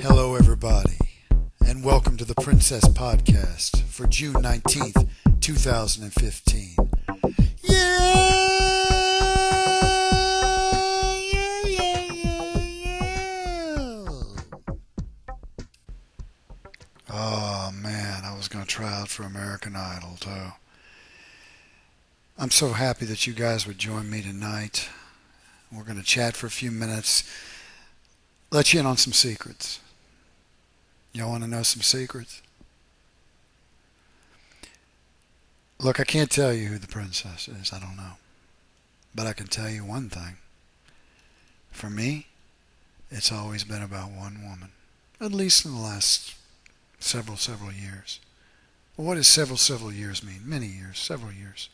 Hello, everybody, and welcome to the Princess Podcast for June 19th, 2015. Oh, man, I was going to try out for American Idol, too. I'm so happy that you guys would join me tonight. We're going to chat for a few minutes, let you in on some secrets. Y'all want to know some secrets? Look, I can't tell you who the princess is. I don't know. But I can tell you one thing. For me, it's always been about one woman. At least in the last several years. Well, what does several years mean? Many years, several years.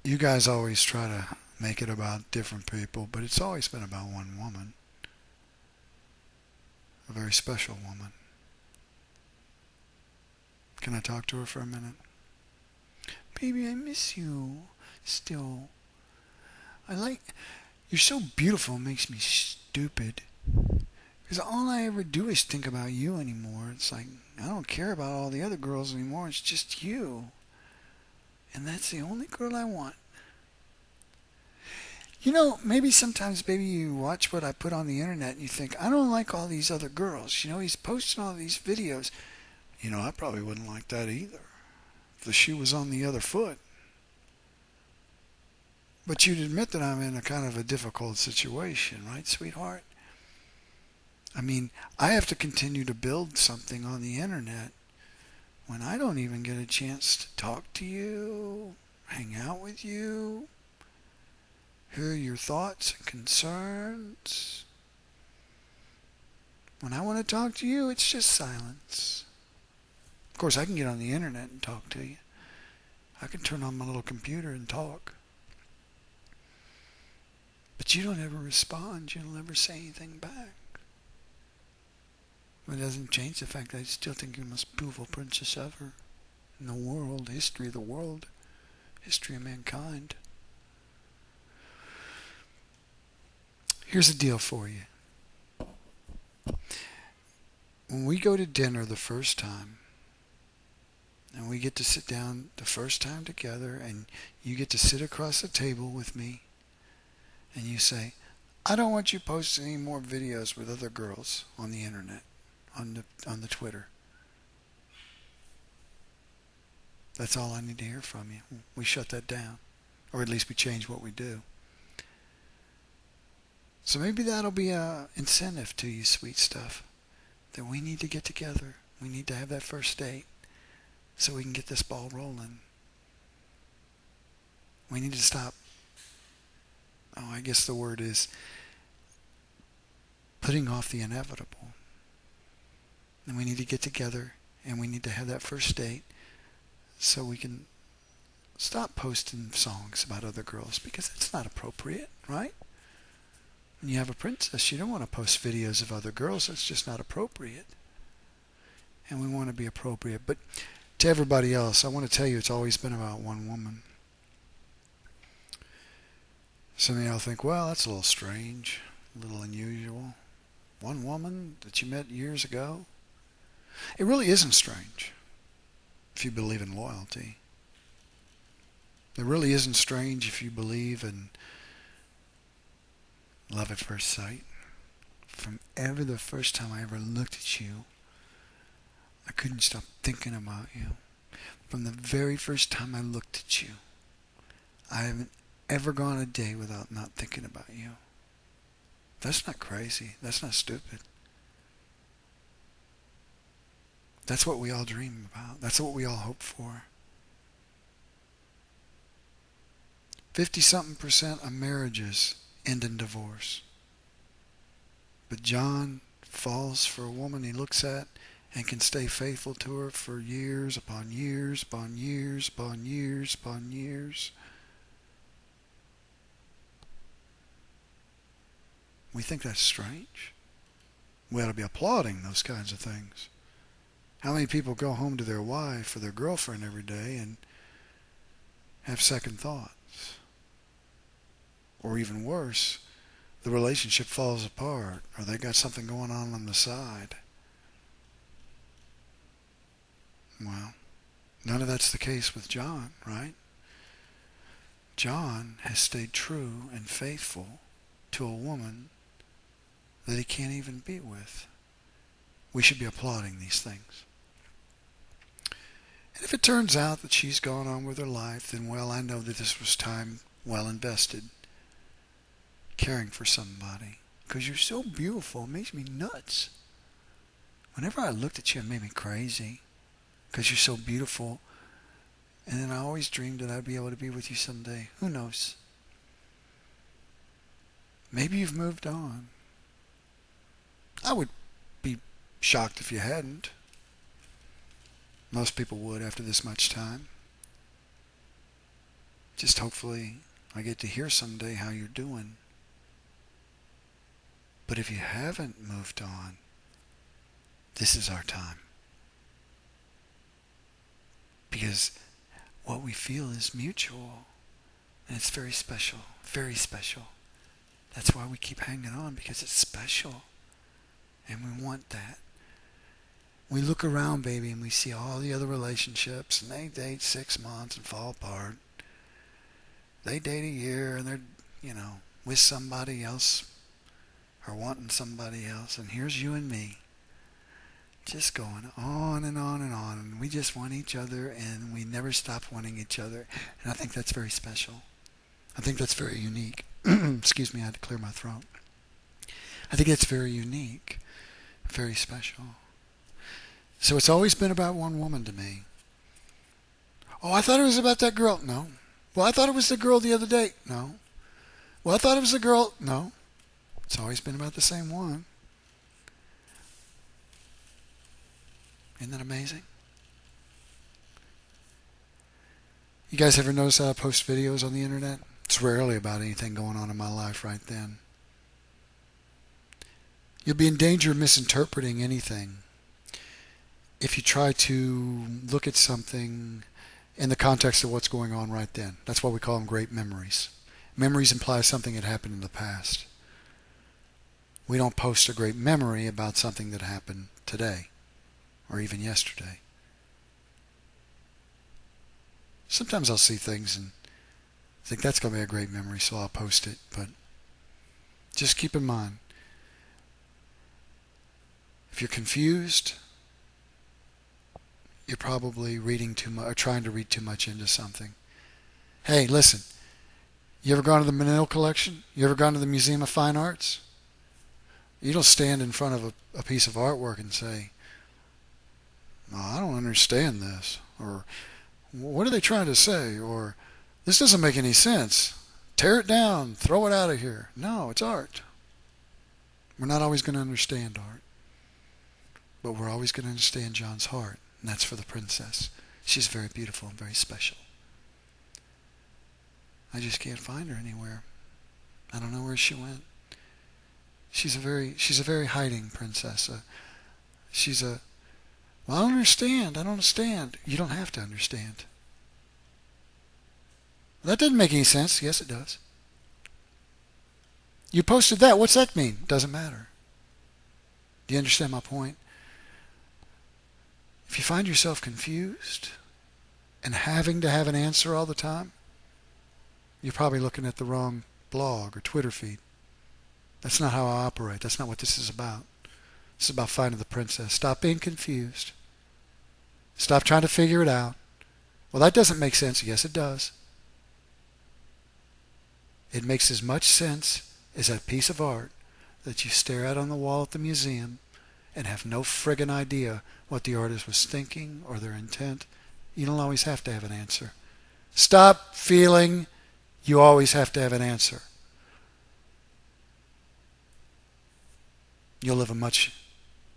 You guys always try to make it about different people, but it's always been about one woman. A very special woman. Can I talk to her for a minute? Baby, I miss you. Still. You're so beautiful, it makes me stupid. Because all I ever do is think about you anymore. It's like, I don't care about all the other girls anymore. It's just you. And that's the only girl I want. You know, maybe sometimes, baby, you watch what I put on the internet and you think, I don't like all these other girls. You know, he's posting all these videos. You know, I probably wouldn't like that either. If the shoe was on the other foot. But you'd admit that I'm in a kind of a difficult situation, right, sweetheart? I mean, I have to continue to build something on the internet when I don't even get a chance to talk to you, hang out with you, hear your thoughts and concerns. When I want to talk to you, it's just silence. Of course, I can get on the internet and talk to you. I can turn on my little computer and talk. But you don't ever respond. You don't ever say anything back. But it doesn't change the fact that I still think you're the most beautiful princess ever in the world, history of the world, history of mankind. Here's the deal for you. When we go to dinner the first time, and we get to sit down the first time together, and you get to sit across the table with me, and you say, I don't want you posting any more videos with other girls on the internet, on the Twitter. That's all I need to hear from you. We shut that down. Or at least we change what we do. So maybe that'll be an incentive to you, sweet stuff, that we need to get together. We need to have that first date so we can get this ball rolling. We need to stop. Oh, I guess the word is putting off the inevitable. And we need to get together and we need to have that first date so we can stop posting songs about other girls because it's not appropriate, right? When you have a princess, you don't want to post videos of other girls. It's just not appropriate. And we want to be appropriate. But to everybody else, I want to tell you it's always been about one woman. Some of y'all think, well, that's a little strange, a little unusual. One woman that you met years ago? It really isn't strange if you believe in loyalty. It really isn't strange if you believe in love at first sight. From ever the first time I ever looked at you, I couldn't stop thinking about you. From the very first time I looked at you, I haven't ever gone a day without not thinking about you. That's not crazy. That's not stupid. That's what we all dream about. That's what we all hope for. 50-something% of marriages end in divorce. But John falls for a woman he looks at and can stay faithful to her for years upon years upon years upon years upon years. We think that's strange. We ought to be applauding those kinds of things. How many people go home to their wife or their girlfriend every day and have second thoughts? Or even worse, the relationship falls apart or they got something going on the side. Well, none of that's the case with John, right? John has stayed true and faithful to a woman that he can't even be with. We should be applauding these things. And if it turns out that she's gone on with her life, then well, I know that this was time well invested caring for somebody. Because you're so beautiful, it makes me nuts. Whenever I looked at you, it made me crazy. Because you're so beautiful. And then I always dreamed that I'd be able to be with you someday. Who knows? Maybe you've moved on. I would be shocked if you hadn't. Most people would after this much time. Just hopefully I get to hear someday how you're doing. But if you haven't moved on, this is our time. Because what we feel is mutual. And it's very special. Very special. That's why we keep hanging on, because it's special. And we want that. We look around, baby, and we see all the other relationships, and they date 6 months and fall apart. They date a year, and they're, with somebody else or wanting somebody else. And here's you and me, just going on and on and on. And we just want each other, and we never stop wanting each other. And I think that's very special. I think that's very unique. Excuse me, I had to clear my throat. I think it's very unique, very special. So it's always been about one woman to me. Oh, I thought it was about that girl. No. Well, I thought it was the girl the other day. No. Well, I thought it was the girl. No. It's always been about the same one. Isn't that amazing? You guys ever notice how I post videos on the internet? It's rarely about anything going on in my life right then. You'll be in danger of misinterpreting anything if you try to look at something in the context of what's going on right then. That's why we call them great memories. Memories imply something that happened in the past. We don't post a great memory about something that happened today or even yesterday. Sometimes I'll see things and think that's going to be a great memory, so I'll post it. But just keep in mind, if you're confused, you're probably reading too much or trying to read too much into something. Hey, listen, you ever gone to the Menil Collection? You ever gone to the Museum of Fine Arts? You don't stand in front of a piece of artwork and say, "No, I don't understand this," or "What are they trying to say?" or "This doesn't make any sense. Tear it down, throw it out of here." No, it's art. We're not always going to understand art, but we're always going to understand John's heart. And that's for the princess. She's very beautiful and very special. I just can't find her anywhere. I don't know where she went. She's a very hiding princess. Well, I don't understand. I don't understand. You don't have to understand. That doesn't make any sense. Yes, it does. You posted that. What's that mean? Doesn't matter. Do you understand my point? If you find yourself confused and having to have an answer all the time, you're probably looking at the wrong blog or Twitter feed. That's not how I operate. That's not what this is about. This is about finding the princess. Stop being confused. Stop trying to figure it out. Well, that doesn't make sense. Yes, it does. It makes as much sense as that piece of art that you stare at on the wall at the museum and have no friggin' idea what the artist was thinking or their intent. You don't always have to have an answer. Stop feeling you always have to have an answer. You'll live a much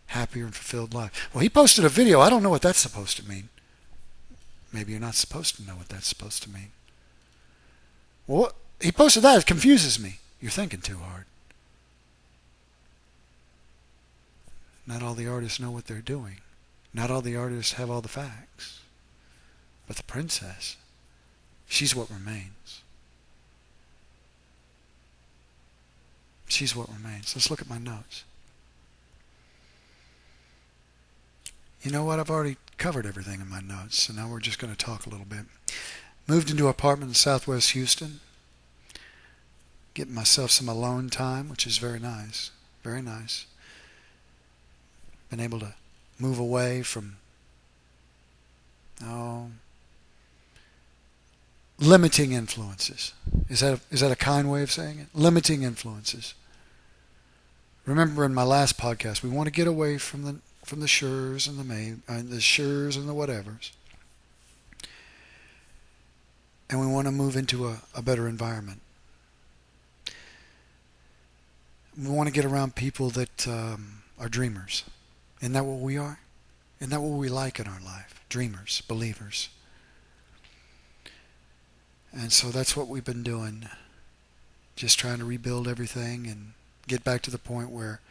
happier and fulfilled life. Well, he posted a video. I don't know what that's supposed to mean. Maybe you're not supposed to know what that's supposed to mean. Well, he posted that. It confuses me. You're thinking too hard. Not all the artists know what they're doing. Not all the artists have all the facts. But the princess, she's what remains. She's she's what remains. Let's look at my notes. You know what? I've already covered everything in my notes, so now we're just going to talk a little bit. Moved into an apartment in Southwest Houston. Getting myself some alone time, which is very nice. Very nice. Been able to move away from, limiting influences. Is that a kind way of saying it? Limiting influences. Remember in my last podcast, we want to get away from the Schurs and the Schurs and the whatevers, and we want to move into a better environment. We want to get around people that are dreamers. Isn't that what we are? Isn't that what we like in our life? Dreamers, believers. And so that's what we've been doing. Just trying to rebuild everything and get back to the point where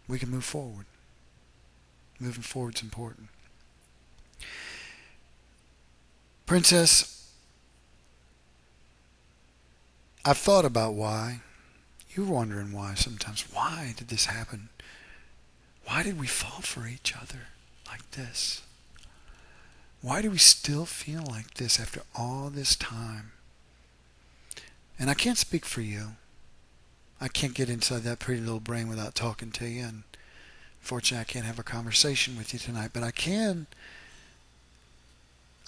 we can move forward. Moving forward's important. Princess, I've thought about why. You're wondering why sometimes. Why did this happen? Why did we fall for each other like this? Why do we still feel like this after all this time? And I can't speak for you. I can't get inside that pretty little brain without talking to you. And unfortunately, I can't have a conversation with you tonight. But I can.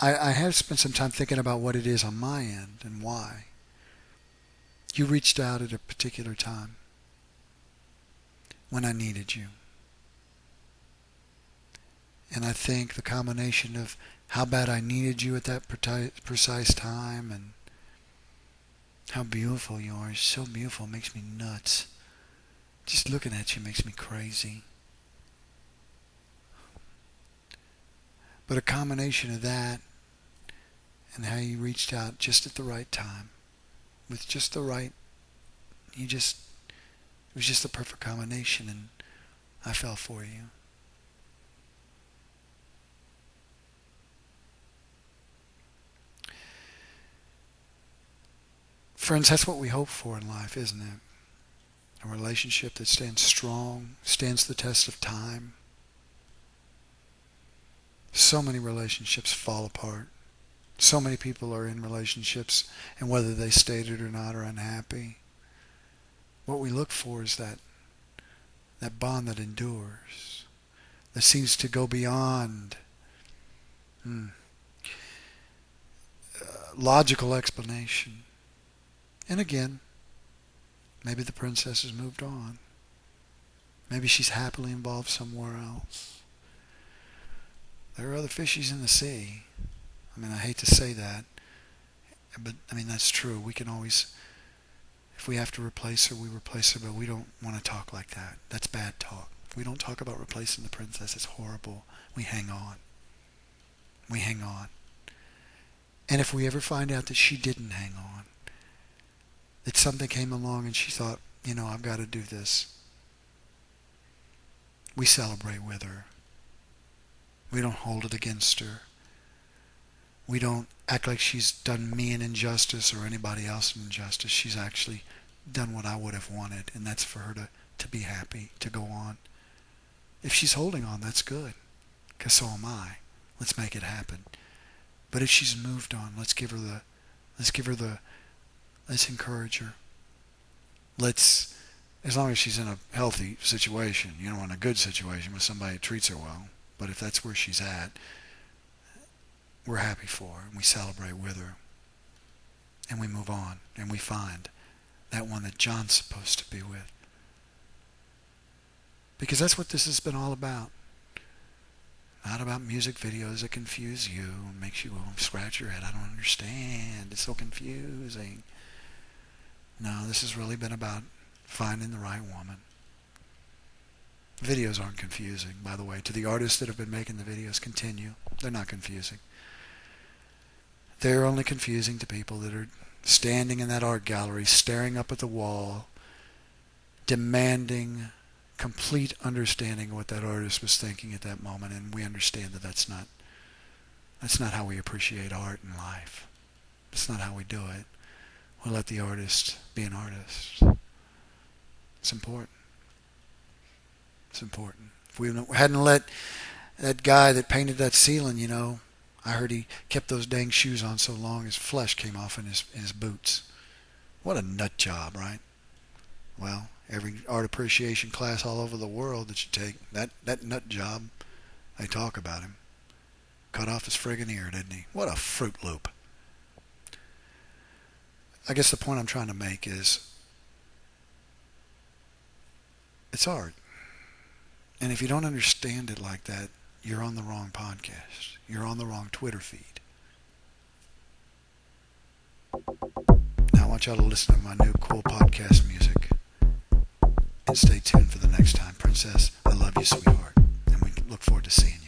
I have spent some time thinking about what it is on my end and why. You reached out at a particular time when I needed you. And I think the combination of how bad I needed you at that precise time and how beautiful you are is so beautiful. It makes me nuts. Just looking at you makes me crazy. But a combination of that and how you reached out just at the right time with just the right, it was just the perfect combination, and I fell for you. Friends, that's what we hope for in life, isn't it? A relationship that stands strong, stands the test of time. So many relationships fall apart. So many people are in relationships, and whether they stated or not are unhappy. What we look for is that bond that endures, that seems to go beyond logical explanation. And again, maybe the princess has moved on. Maybe she's happily involved somewhere else. There are other fishies in the sea. I mean, I hate to say that, but I mean, that's true. We can always, if we have to replace her, we replace her, but we don't want to talk like that. That's bad talk. If we don't talk about replacing the princess, it's horrible. We hang on. We hang on. And if we ever find out that she didn't hang on, that something came along and she thought, I've got to do this, we celebrate with her. We don't hold it against her. We don't act like she's done me an injustice or anybody else an injustice. She's actually done what I would have wanted, and that's for her to be happy, to go on. If she's holding on, that's good, because so am I. Let's make it happen. But if she's moved on, let's encourage her. As long as she's in a healthy situation, in a good situation with somebody who treats her well. But if that's where she's at, we're happy for her, and we celebrate with her. And we move on, and we find that one that John's supposed to be with. Because that's what this has been all about. Not about music videos that confuse you and makes you scratch your head. I don't understand. It's so confusing. No, this has really been about finding the right woman. Videos aren't confusing, by the way. To the artists that have been making the videos, continue. They're not confusing. They're only confusing to people that are standing in that art gallery, staring up at the wall, demanding complete understanding of what that artist was thinking at that moment, and we understand that that's not how we appreciate art and life. It's not how we do it. we'll let the artist be an artist. It's important. It's important. If we hadn't let that guy that painted that ceiling, I heard he kept those dang shoes on so long his flesh came off in his boots. What a nut job, right? Well, every art appreciation class all over the world that you take, that nut job, they talk about him. Cut off his friggin' ear, didn't he? What a Fruit Loop. I guess the point I'm trying to make is it's art. And if you don't understand it like that, you're on the wrong podcast. You're on the wrong Twitter feed. Now I want y'all to listen to my new cool podcast music. And stay tuned for the next time. Princess, I love you, sweetheart. And we look forward to seeing you.